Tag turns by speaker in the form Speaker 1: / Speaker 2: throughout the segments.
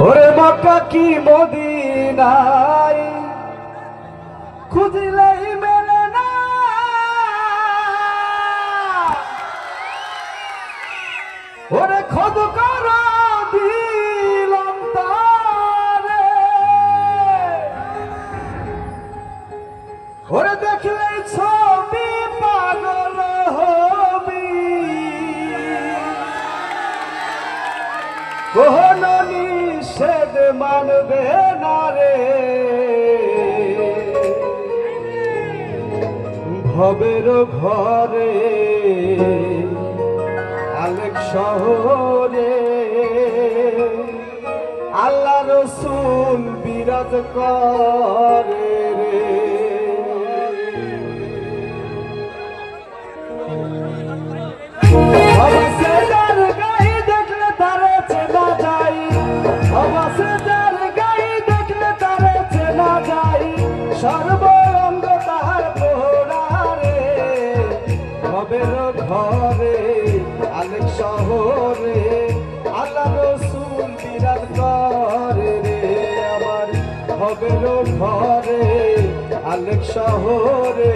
Speaker 1: ওরে মক্কা কি মদিনায় খুঁজলেই মেলে না, ওরে খোঁজ করা দিলাম তারে, ওরে দেখলেই ছবি পাগল হবি, কোনো নিষেধ মানবে না রে। ভবের ঘরে আলেক শহরে আল্লাহ রসুল বিরাজ করে রে। সর্বঙ্গ তাহার পোড়ারে, ভবের ঘরে আলেক শহরে আল্লাহ রসুল বিরাজ করে রে। আমার ভবের ঘরে আলেক শহরে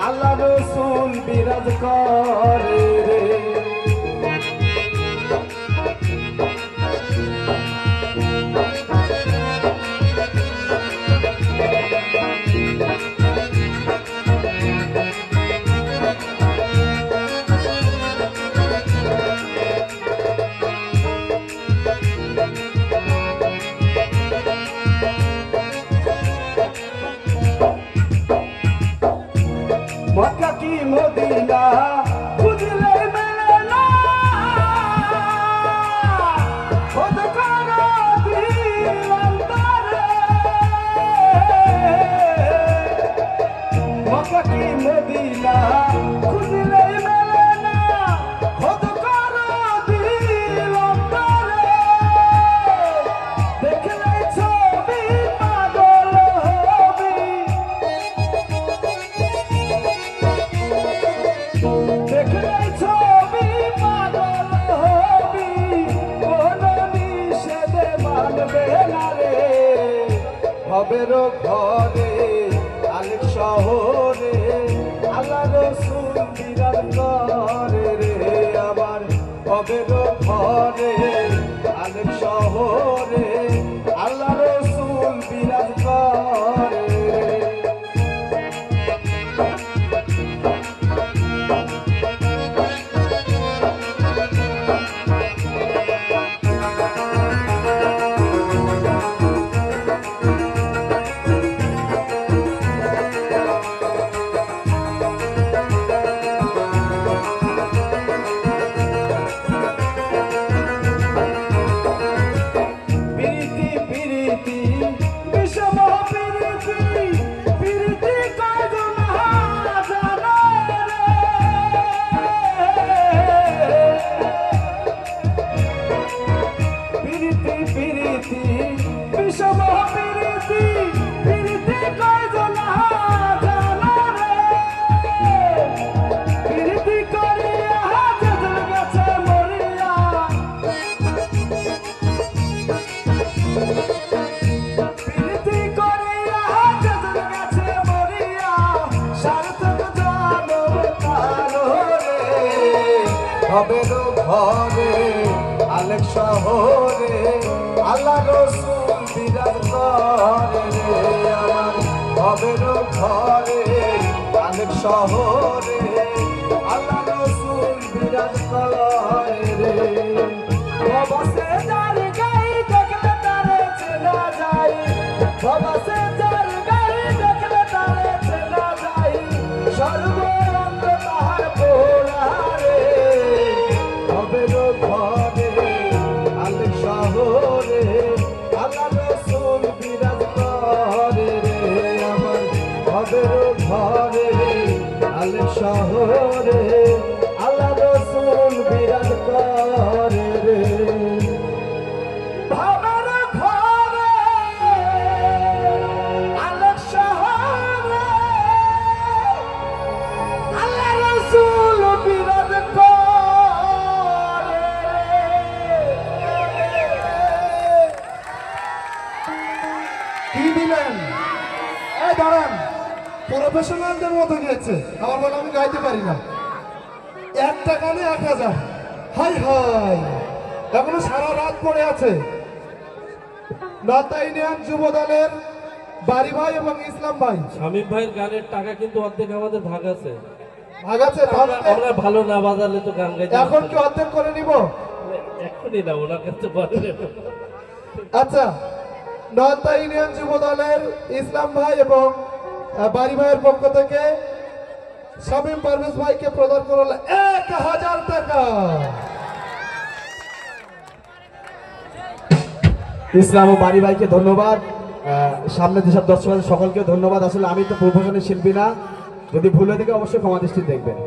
Speaker 1: আল্লাহ রসুল বিরাজ করে রে। মক্কা কি মদিনা খুঁজলে মেলে না, খোঁজ করা দিলাম তারে, মক্কা কি মদিনা খুঁজলে মেলে না, খোঁজ করা দিলাম তারে, দেখলে ছবি পাগল হবি, দেখলে ছবি পাগল হবি, কোনো নিষেধে মানবে না রে। ভবের ঘরে আলেক শহরে আল্লাহ রসুল বিরাজ করে রে। আমার ভবের ঘরে আলেক শহরে আল্লাহ রসুল বিরাজ করে রে। ভবের ঘরে আলেক শহরে আল্লাহ রসুল বিরাজ করে রে। আমার ভবের ঘরে আলেক শহরে আল্লাহ রসুল বিরাজ করে রে। ভবসে যার গাই দেখলে তারে চেনা যায়, ভবসে যার গাই দেখলে তারে চেনা যায়, সর্বঙ্গ তাহার পোড়ারে, ভবের ঘরে আলেক শহরে আল্লাহ রসুল বিরাজ করে রে। আমার ভবের ঘরে আলেক দিলেন। এই দাঁড়ান, প্রফেশনালদের মতো গিয়েছে, আমার বলে আমি গাইতে পারি না। একটা গানে 1000, হাই হাই, এখনো সারা রাত পড়ে আছে। নর্থ ইন্ডিয়ান যুব দলের বাড়ি ভাই এবং ইসলাম ভাই,
Speaker 2: শামীম ভাইয়ের গানের টাকা কিন্তু অর্ধেক আমাদের ভাগ আছে।
Speaker 1: ভাগ আছে,
Speaker 2: আমরা ভালো না বাজালে তো গান গাইতে
Speaker 1: এখন কি অর্ধেক করে নিব?
Speaker 2: এখনই না, ওনার কাছে বলে
Speaker 1: আচ্ছা, নর্থ ইন্ডিয়ান যুব দলের ইসলাম ভাই এবং বাড়ি ভাইয়ের পক্ষ থেকে শামীম পারভেজ ভাইকে প্রদান করল 1000 টাকা। ইসলাম ও বাড়ি ভাইকে ধন্যবাদ, সামনে যেসব দর্শক আছে সকলকে ধন্যবাদ। আসলে আমি তো প্রফেশনাল শিল্পী না, যদি ভুল হয়ে থাকে অবশ্যই ক্ষমা দৃষ্টি দেখবেন।